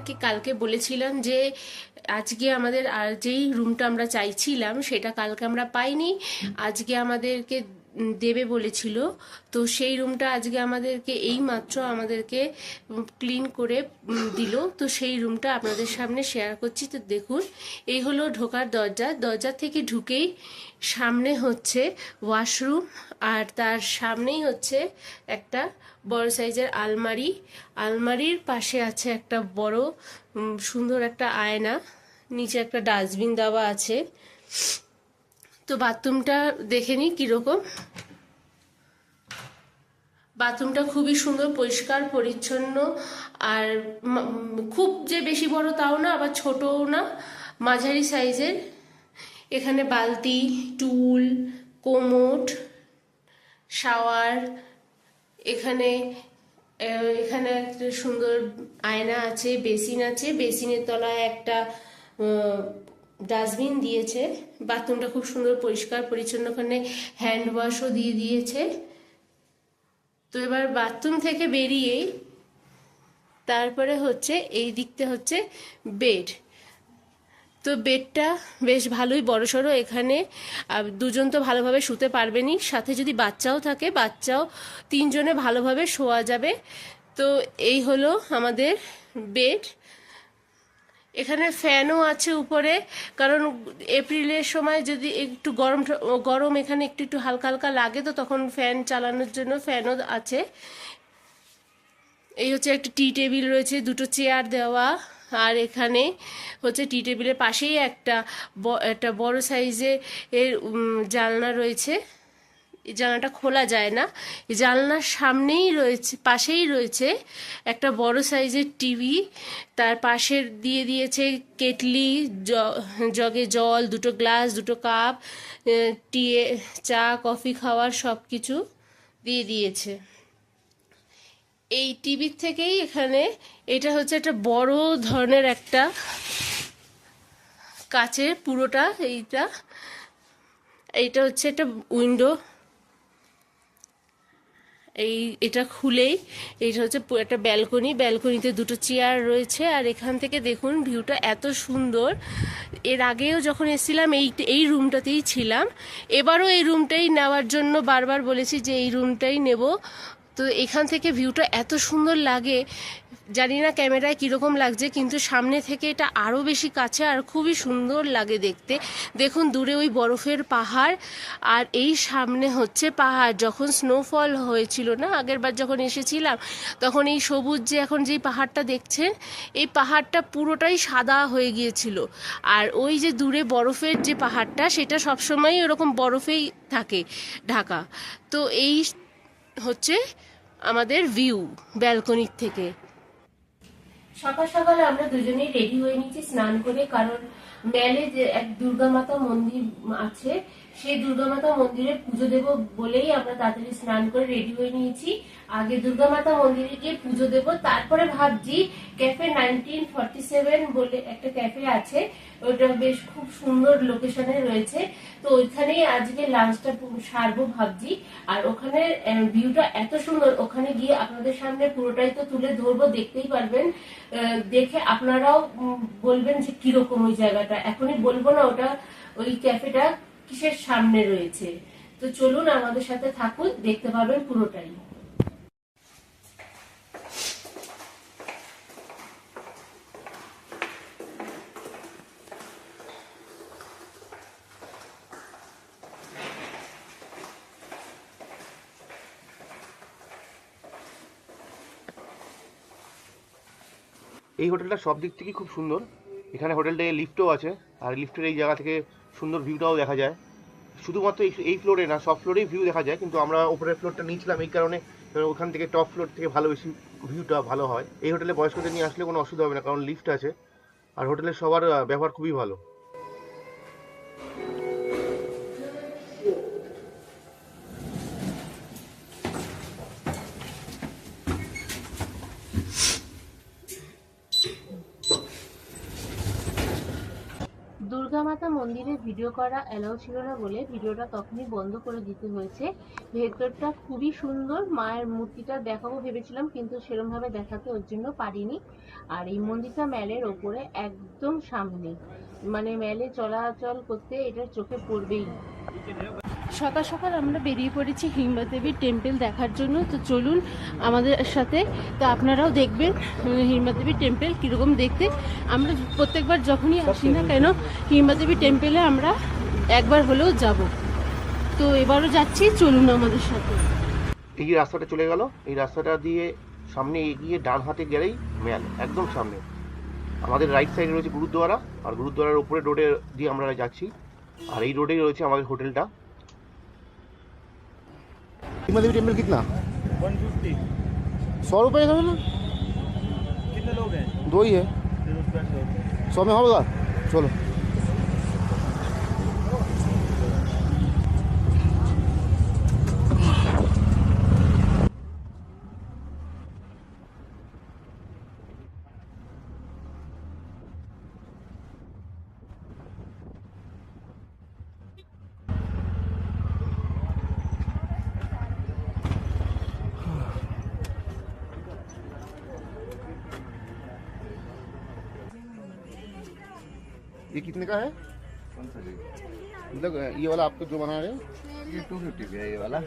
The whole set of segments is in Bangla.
আপনাদেরকে কালকে বলেছিলাম যে আজকে আমাদের আর যেই রুমটা আমরা চাইছিলাম সেটা কালকে আমরা পাইনি, আজকে আমাদেরকে দেবে বলেছিল। তো সেই রুমটা আজকে আমাদেরকে এই মাত্র আমাদেরকে ক্লিন করে দিল। তো সেই রুমটা আপনাদের সামনে শেয়ার করছি। তো দেখুন, এই হলো ঢোকার দরজা। দরজা থেকে ঢুকেই সামনে হচ্ছে ওয়াশরুম, আর তার সামনেই হচ্ছে একটা বড় সাইজের আলমারি। আলমারির পাশে আছে একটা বড় সুন্দর একটা আয়না, নিচে একটা ডাস্টবিন দেওয়া আছে। তো বাথরুমটা দেখে নিই কীরকম। বাথরুমটা খুবই সুন্দর, পরিষ্কার পরিচ্ছন্ন, আর খুব যে বেশি বড় তাও না, আবার ছোটও না, মাঝারি সাইজের। এখানে বালতি, টুল, কোমোড, শাওয়ার, এখানে এখানে একটা সুন্দর আয়না আছে, বেসিন আছে, বেসিনের তলায় একটা ডাস্টবিন দিয়েছে। বাথরুমটা খুব সুন্দর পরিষ্কার পরিচ্ছন্ন, ওখানে হ্যান্ড ওয়াশও দিয়ে দিয়েছে। তো এবার বাথরুম থেকে বেরিয়েই তারপরে হচ্ছে এই দিকতে হচ্ছে বেড। তো বেডটা বেশ ভালোই বড়সড়। এখানে দুজন তো ভালোভাবে শুতে পারবেনই, সাথে যদি বাচ্চাও থাকে বাচ্চাও তিনজনে ভালোভাবে শোয়া যাবে। তো এই হলো আমাদের বেড। এখানে ফ্যানও আছে উপরে, কারণ এপ্রিলের সময় যদি একটু গরম গরম এখানে একটু একটু হালকা হালকা লাগে, তো তখন ফ্যান চালানোর জন্য ফ্যানও আছে। এই হচ্ছে একটা টি টেবিল রয়েছে, দুটো চেয়ার দেওয়া। আর এখানে হচ্ছে টি টেবিলের পাশেই একটা বড় সাইজে এর জানলা রয়েছে। এই জানলাটা খোলা যায় না। এই জানলার সামনেই রয়েছে, পাশেই রয়েছে একটা বড় সাইজের টিভি। তার পাশের দিয়ে দিয়েছে কেটলি, জগে জল, দুটো গ্লাস, দুটো কাপ, চা কফি খাওয়ার সব কিছু দিয়ে দিয়েছে। এই টিভির থেকেই এখানে এটা হচ্ছে একটা বড় ধরনের একটা কাচের পুরোটা, এইটা হচ্ছে একটা উইন্ডো। এটা খুলেই এইটা হচ্ছে একটা ব্যালকনি। ব্যালকনিতে দুটো চেয়ার রয়েছে, আর এখান থেকে দেখুন ভিউটা এত সুন্দর। এর আগেও যখন এসেছিলাম এই রুমটাতেই ছিলাম, এবারও এই রুমটাই নেওয়ার জন্য বারবার বলেছি যে এই রুমটাই নেব। তো এখান থেকে ভিউটা এত সুন্দর লাগে, জানি না ক্যামেরায় কীরকম লাগছে, কিন্তু সামনে থেকে এটা আরও বেশি কাছে আর খুবই সুন্দর লাগে দেখতে। দেখুন দূরে ওই বরফের পাহাড়, আর এই সামনে হচ্ছে পাহাড়। যখন স্নোফল হয়েছিল না আগের বার যখন এসেছিলাম, তখন এই সবুজ যে এখন যেই পাহাড়টা দেখছেন, এই পাহাড়টা পুরোটাই সাদা হয়ে গিয়েছিল। আর ওই যে দূরে বরফের যে পাহাড়টা, সেটা সবসময়ই ওরকম বরফেই থাকে ঢাকা। তো এই হচ্ছে আমাদের ভিউ ব্যালকনির থেকে। সকাল সকালে আমরা দুজনেই রেডি হয়ে নিচ্ছি স্নান করে, কারণ মেলে যে এক দুর্গা মাতা মন্দির আছে, সেই দুর্গা মাতা মন্দিরে পুজো দেব বলেই আমরা তাড়াতাড়ি স্নান করে রেডি হয়ে নিয়েছি। আগে দুর্গা মাতা মন্দিরে গিয়ে পুজো দেব, তারপরে ভাবছি ক্যাফে 1947 বলে একটা ক্যাফে আছে, ওটা বেশ খুব সুন্দর লোকেশনে রয়েছে। তো ওইখানেই আজকে লাঞ্চটা সারবো ভাবছি। আর ওখানে ভিউটা এত সুন্দর, ওখানে গিয়ে আপনাদের সামনে পুরোটাই তো তুলে ধরবো, দেখতেই পারবেন। দেখে আপনারাও বলবেন যে কিরকম ওই জায়গাটা। এখনই বলবো না ওটা ওই ক্যাফেটা কিসের সামনে রয়েছে। তো চলুন আমাদের সাথে থাকুন, দেখতে পাবেন পুরোটাই। এই হোটেলটা সব দিক থেকেই খুব সুন্দর। এখানে হোটেলটায় লিফটও আছে, আর লিফটের এই জায়গা থেকে সুন্দর ভিউটাও দেখা যায়। শুধুমাত্র এই ফ্লোরে না, সব ফ্লোরেই ভিউ দেখা যায়, কিন্তু আমরা ওপরের ফ্লোরটা নিয়েছিলাম এই কারণে, ওখান থেকে টপ ফ্লোর থেকে ভালো বেশি ভিউটা ভালো হয়। এই হোটেলে বয়স্কদের নিয়ে আসলে কোনো অসুবিধা হবে না, কারণ লিফট আছে, আর হোটেলের সবার ব্যবহার খুবই ভালো। দুর্গা মাতা মন্দিরে ভিডিও করা অ্যালাউ ছিল না বলে ভিডিওটা তখনই বন্ধ করে দিতে হয়েছে। ভেতরটা খুবই সুন্দর, মায়ের মূর্তিটা দেখাবো ভেবেছিলাম কিন্তু সেরমভাবে দেখাতে ওর জন্য পারিনি। আর এই মন্দিরটা ম্যালের ওপরে একদম সামনে, মানে ম্যালে চলাচল করতে এটা চোখে পড়বেই। সকাল সকাল আমরা বেরিয়ে পড়েছি হিড়িম্বা দেবীর টেম্পল দেখার জন্য। তো চলুন আমাদের সাথে, তো আপনারাও দেখবেন হিড়িম্বা দেবীর টেম্পল কীরকম দেখতে। আমরা প্রত্যেকবার যখনই আসি না কেন হিড়িম্বা দেবীর টেম্পলে আমরা একবার হলেও যাব, তো এবারও যাচ্ছি, চলুন আমাদের সাথে। এই যে রাস্তাটা চলে গেল, এই রাস্তাটা দিয়ে সামনে এগিয়ে ডান হাতে গেলেই ম্যাল, একদম সামনে। আমাদের রাইট সাইডে রয়েছে গুরুদ্বারা, আর গুরুদ্বারার উপরে রোডে দিয়ে আমরা যাচ্ছি, আর এই রোডেই রয়েছে আমাদের হোটেলটা। हिड़िम्बा देवी टेम्पल कितना? 150। 100 रुपये का ना? कितने लोग हैं? 2 ही है, 100 में होगा। चलो ये कितने का है? मतलब ये वाला आपको जो बना रहे हैं ये 250 का है ये वाला।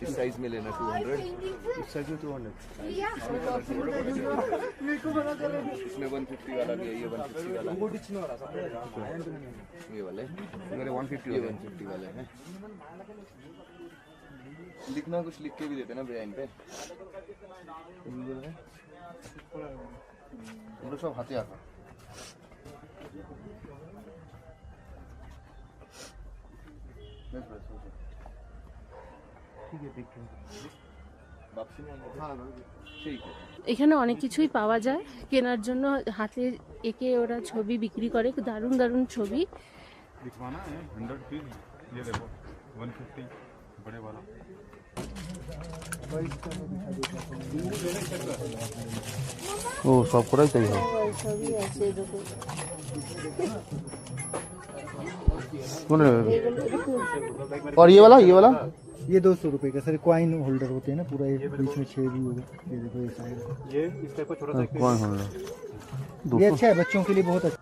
इस साइज में लेना 200। इस साइज में 200। इसमें 150 वाला भी है, ये 150 वाला, ये वाले, मेरे 150 ये 150 वाले हैं। लिखना कुछ लिख के भी देते ना ब्रांड पे। এগুলো সব হাতে আঁকা। ঠিক আছে, দেখতে वापसी में ठीक है। এখানে অনেক কিছুই পাওয়া যায় কেনার জন্য, হাতে এঁকে ওরা ছবি বিক্রি করে, দারুণ দারুণ ছবি। दिखवाना है 100 पीस। ये देखो 150 बड़े वाला। ও সব করাই তাই হয়। ছবি আছে कौन है? और ये वाला ये 200 रुपए का सर, क्वाइन होल्डर होते हैं ना, पूरा एक बीच में छेद भी होगा। ये देखो ये साइड, ये इस टाइप का छोटा सा कौन होगा? ये अच्छा है बच्चों के लिए, बहुत अच्छा।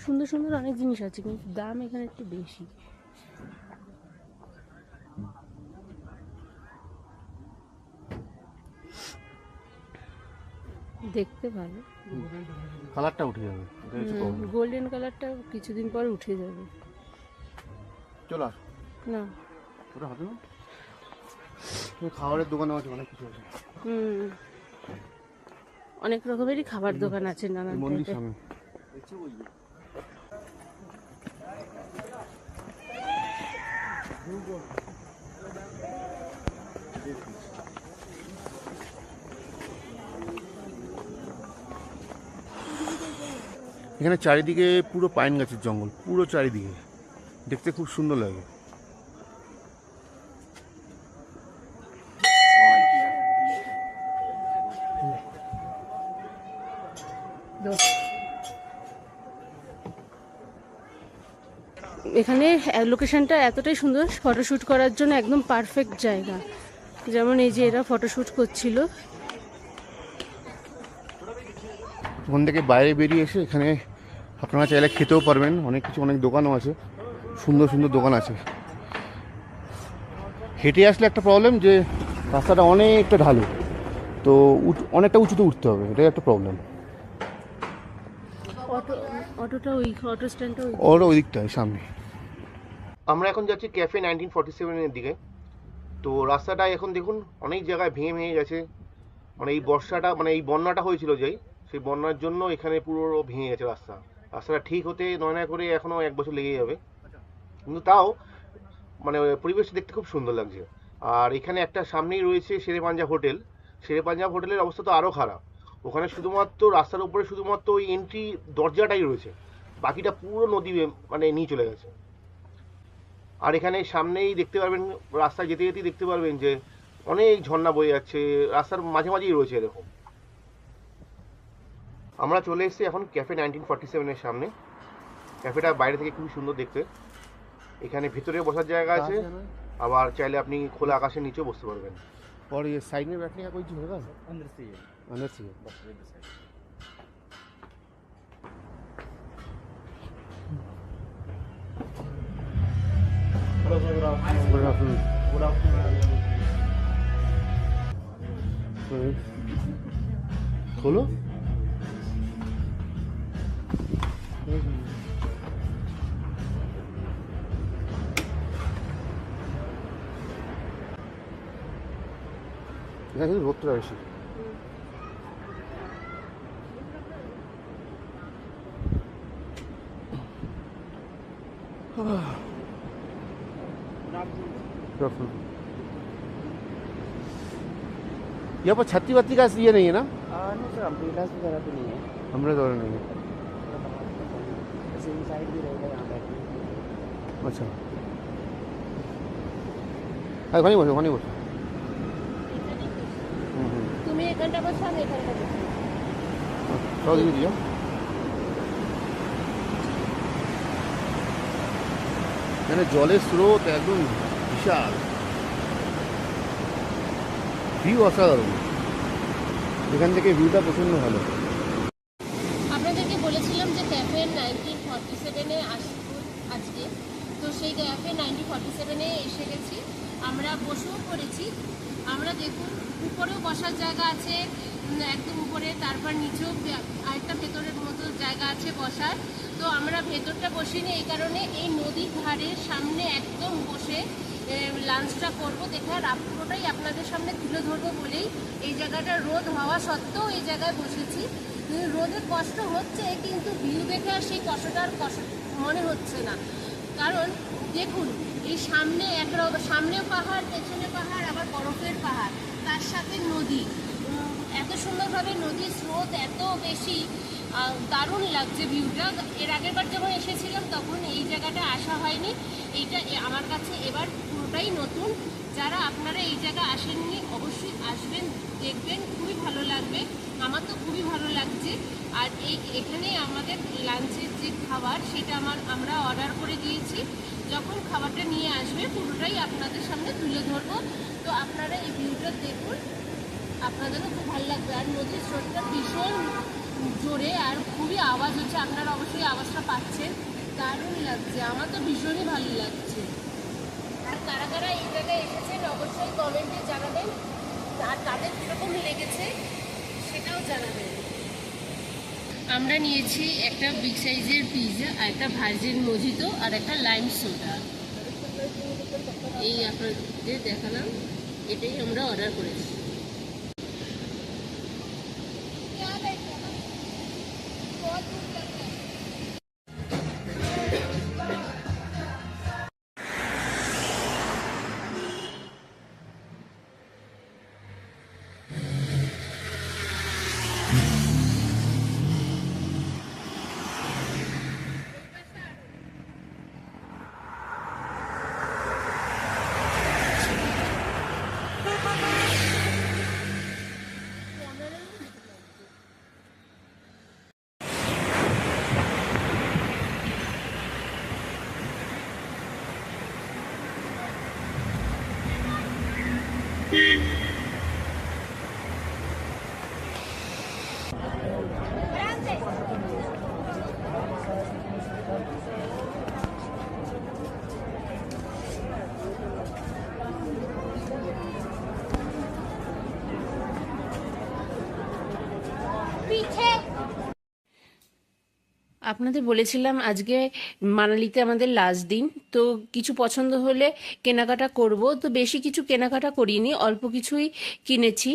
সুন্দর সুন্দর অনেক জিনিস আছে কিন্তু দাম এখানে একটু বেশি। দেখতে ভালো, কালারটা উঠে যাবে, এটা হচ্ছে problem। গোল্ডেন কালারটা কিছুদিন পর উঠে যাবে। চলো আস, না ওটা হাতে না, খাবারের দোকানও আছে, অনেক কিছু আছে। অনেক রকমেরই খাবার দোকান আছে নানান মন্দির টাইপের। সামনে এখানে চারিদিকে পুরো পাইন গাছের জঙ্গল, পুরো চারিদিকে, দেখতে খুব সুন্দর লাগে। এখানে লোকেশনটা এতটাই সুন্দর, ফটোশ্যুট করার জন্য একদম পারফেক্ট জায়গা। যেমন এই যে এরা ফটোশ্যুট করছিল। ওখান থেকে বাইরে বেরিয়ে এসে এখানে আপনারা চাইলে খেতেও পারবেন, অনেক কিছু, অনেক দোকানও আছে, সুন্দর সুন্দর দোকান আছে। হেঁটে আসলে একটা প্রবলেম যে রাস্তাটা অনেকটা ঢালু, তো অনেকটা উঁচুতে উঠতে হবে, এটাই একটা প্রবলেম। অটোটা ওই অটো স্ট্যান্ডটা ওর ওই দিকটায় সামনে। আমরা এখন যাচ্ছি ক্যাফে 1947 দিকে। তো রাস্তাটা এখন দেখুন অনেক জায়গায় ভেঙে ভেঙে গেছে, মানে এই বর্ষাটা, মানে এই বন্যাটা হয়েছিল যেই, সেই বন্যার জন্য এখানে পুরো ভেঙে গেছে রাস্তাটা ঠিক হতে নয় করে এখনও 1 বছর লেগে যাবে, কিন্তু তাও মানে পরিবেশটা দেখতে খুব সুন্দর লাগছে। আর এখানে একটা সামনেই রয়েছে শেরে পাঞ্জাব হোটেল। শেরে পাঞ্জাব হোটেলের অবস্থা তো আরও খারাপ, ওখানে শুধুমাত্র রাস্তার উপরে শুধুমাত্র ওই এন্ট্রি দরজাটাই রয়েছে, বাকিটা পুরো নদী মানে নিয়ে চলে গেছে। আর এখানে সামনেই দেখতে পারবেন, রাস্তায় যেতে যেতেই দেখতে পারবেন যে অনেক ঝর্ণা বয়ে যাচ্ছে, রাস্তার মাঝে মাঝেই রয়েছে এরকম। আমরা চলে এসেছি এখন ক্যাফে 1947 সামনে। ক্যাফেটা বাইরে থেকে খুবই সুন্দর দেখতে। এখানে ভেতরে বসার জায়গা আছে, আবার চাইলে আপনি খোলা আকাশের নিচেও বসতে পারবেন। और ये साइड में बैठने का कोई चीज़ होगा? अंदर से ही है, अंदर से बस इधर साइड। Good afternoon. खोलो। এখানে কিন্তু রোদটা বেশি। यहाँ पर छत्ती वत्ती का ये नहीं है ना? नहीं सर, अम्ब्रेलास वगैरह तो नहीं है। हमने दौरा नहीं है। ऐसे इनसाइड भी रहेगा यहाँ बैठने के लिए। अच्छा, ওখানে বসো, ওখানে বসো। তুমি এখানটা বসো, আমি এখানটা বসো। সব দিয়ে দিও। এখানে জলের স্রোত একদম বিশাল, ভিউ অসাধারণ। এখান থেকে ভিউটা প্রচণ্ড ভালো। আপনাদেরকে বলেছিলাম যে ক্যাফে 1947-এ আসবো আজকে, তো সেই ক্যাফে 1947-এ এসে গেছি। আমরা বসেও পড়েছি। আমরা দেখুন উপরেও বসার জায়গা আছে একদম উপরে, তারপর নিচেও আরেকটা ভেতরের মতো জায়গা আছে বসার। তো আমরা ভেতরটা বসিনি এই কারণে, এই নদীর ধারের সামনে একদম বসে লাঞ্চটা করবো দেখে, আর পুরোটাই আপনাদের সামনে তুলে ধরবো বলেই এই জায়গাটা রোদ হওয়া সত্ত্বেও এই জায়গায় বসেছি। রোদে কষ্ট হচ্ছে, কিন্তু ভিউ দেখে আর সেই কষ্টটা আর কষ্ট মনে হচ্ছে না। কারণ দেখুন এই সামনে সামনেও পাহাড়, পেছনে পাহাড়, আবার বরফের পাহাড়, তার সাথে নদী। এত সুন্দরভাবে নদীর স্রোত এত বেশি, দারুণ লাগছে ভিউটা। এর আগের বার যখন এসেছিলাম তখন এই জায়গাটা আসা হয়নি। এইটা আমার কাছে এবার পুরোটাই নতুন। যারা আপনারা এই জায়গা আসেননি অবশ্যই আসবেন, দেখবেন, খুবই ভালো লাগবে। আমার তো খুবই ভালো লাগছে। আর এখানে আমাদের লাঞ্চের যে খাবার সেটা আমরা অর্ডার করে দিয়েছি। যখন খাবারটা নিয়ে আসবে পুরোটাই আপনাদের সামনে তুলে ধরবো। তো আপনারা এই ভিউটা দেখুন, আপনাদেরও খুব ভালো লাগবে। আর নদীর স্রোতটা ভীষণ জোরে আর খুবই আওয়াজ হচ্ছে, আপনারা অবশ্যই আওয়াজটা পাচ্ছেন। দারুণ লাগছে, আমার তো ভীষণই ভালো লাগছে। আর কারা কারা এই জায়গায় এসেছেন অবশ্যই কমেন্টে জানাবেন, আর তাদের কীরকম লেগেছে সেটাও জানাবেন। আমরা নিয়েছি একটা বিগ সাইজের পিৎজা, আর একটা ভার্জিন মজিতো, আর একটা লাইম সোডা। এই আপনাদের দেখালাম, এটাই আমরা অর্ডার করেছি। আপনাদের বলেছিলাম আজকে মানালিতে আমাদের লাস্ট দিন, তো কিছু পছন্দ হলে কেনাকাটা করব। তো বেশি কিছু কেনাকাটা করিনি, অল্প কিছুই কিনেছি।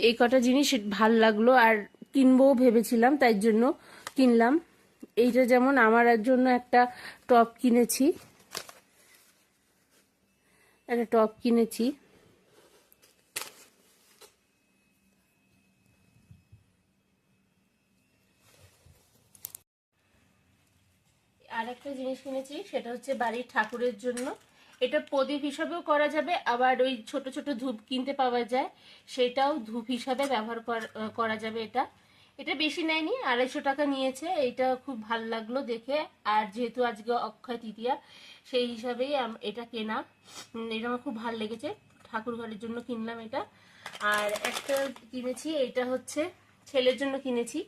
এই কটা জিনিস ভাল লাগলো আর কিনবও ভেবেছিলাম, তাই জন্য কিনলাম। এইটা যেমন আমার জন্য একটা টপ কিনেছি, আর একটা জিনিস কিনেছি, সেটা হচ্ছে বাড়ির ঠাকুরের জন্য। এটা প্রদীপ হিসাবেও করা যাবে, আবার ওই ছোট ছোট ধূপ কিনতে পাওয়া যায়, সেটাও ধূপ হিসাবে ব্যবহার করা যাবে। এটা বেশি নেয়নি, 250 টাকা নিয়েছে। এটা খুব ভালো লাগলো দেখে, আর যেহেতু আজকে অক্ষয় তৃতীয়া সেই হিসাবেই এটা কেনা। এটা আমার খুব ভালো লেগেছে, ঠাকুর ঘরের জন্য কিনলাম এটা। আর একটা কিনেছি, এটা হচ্ছে ছেলের জন্য কিনেছি,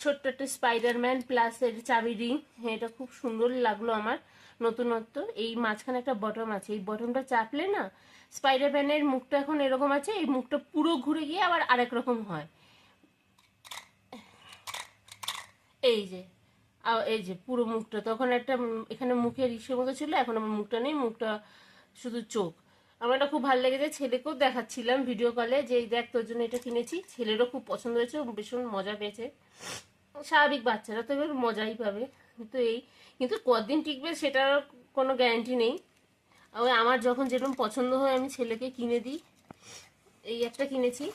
ছোট্ট একটা স্পাইডারম্যান প্লাস এর চাবি রিং। এটা খুব সুন্দর লাগলো আমার, নতুনত্ব। এই মাঝখানে একটা বটম আছে, এই বটমটা চাপলে না স্পাইডারম্যানের মুখটা এখন এরকম আছে, এই মুখটা পুরো ঘুরে গিয়ে আবার আরেক রকম হয়। এই যে এই যে পুরো মুখটা, তখন একটা এখানে মুখের ইসের মতো ছিল, এখন আমার মুখটা নেই, মুখটা শুধু চোখ। আমার এটা খুব ভালো লেগেছে, ছেলেকেও দেখাচ্ছিলাম ভিডিও কলে যে এই দেখ তোর জন্য এটা কিনেছি। ছেলেরও খুব পছন্দ হয়েছে, ভীষণ মজা পেয়েছে। স্বাভাবিক বাচ্চারা তো এবার মজাই পাবে, কিন্তু কিন্তু কদিন টিকবে সেটার কোনো গ্যারান্টি নেই। ওই আমার যখন যেরকম পছন্দ হয় আমি ছেলেকে কিনে দিই। এই একটা কিনেছি।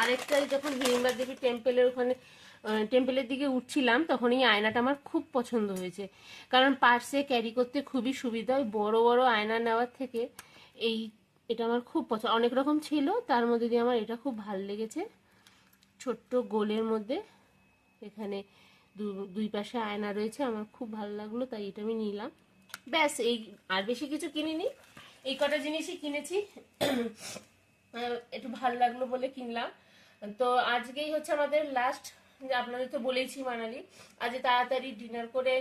আরেকটা যখন হিড়িম্বার দেবী টেম্পলের ওখানে টেম্পলের দিকে উঠছিলাম, তখন এই আয়নাটা আমার খুব পছন্দ হয়েছে, কারণ পার্সে ক্যারি করতে খুবই সুবিধা। ওই বড় বড় আয়না নেওয়ার থেকে এটা আমার খুব পছন্দ। অনেক রকম ছিল, তার মধ্যে দিয়ে আমার এটা খুব ভালো লেগেছে। ছোট্ট গোলের মধ্যে এখানে দুই পাশে আয়না রয়েছে, আমার খুব ভালো লাগলো, তাই এটা আমি নিলাম। ব্যাস, এই আর বেশি কিছু কিনিনি, এই কটা জিনিসই কিনেছি। একটু ভালো লাগলো বলে কিনলাম। তো আজকেই হচ্ছে আমাদের লাস্ট, আপনাদের তো বলেইছি মানালি আজ তাড়াতাড়ি ডিনার করে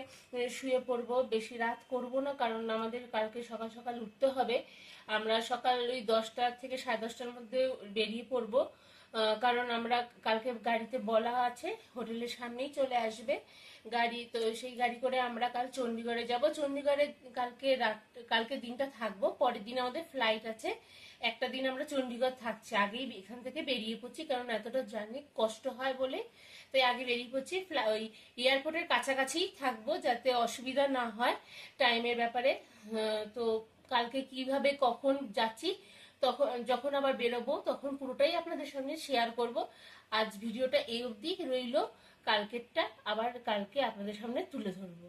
শুয়ে পড়বো, বেশি রাত করব না, কারণ আমাদের কালকে সকাল সকাল উঠতে হবে। আমরা সকাল ওই 10টা থেকে 10:30টার মধ্যে বেরিয়ে পড়বো, কারণ আমরা কালকে গাড়িতে বলা আছে হোটেলের সামনেই চলে আসবে গাড়ি। তো সেই গাড়ি করে আমরা কাল চণ্ডীগড়ে যাব। চণ্ডীগড়ে কালকে দিনটা থাকবো, পরের দিন আমাদের ফ্লাইট আছে। একটা দিন আমরা চণ্ডীগড় থাকছি, আগেই এখান থেকে বেরিয়ে পড়ছি, কারণ এতটা জার্নি কষ্ট হয় বলে, তাই আগে বেরিয়ে পড়ছি। ওই এয়ারপোর্টের কাছাকাছিই থাকবো, যাতে অসুবিধা না হয় টাইমের ব্যাপারে। তো কালকে কিভাবে কখন যাচ্ছি, তখন যখন আবার বেরোবো তখন পুরোটাই আপনাদের সামনে শেয়ার করব। আজ ভিডিওটা এই অবধি রইলো, কালকেরটা আবার কালকে আপনাদের সামনে তুলে ধরবো।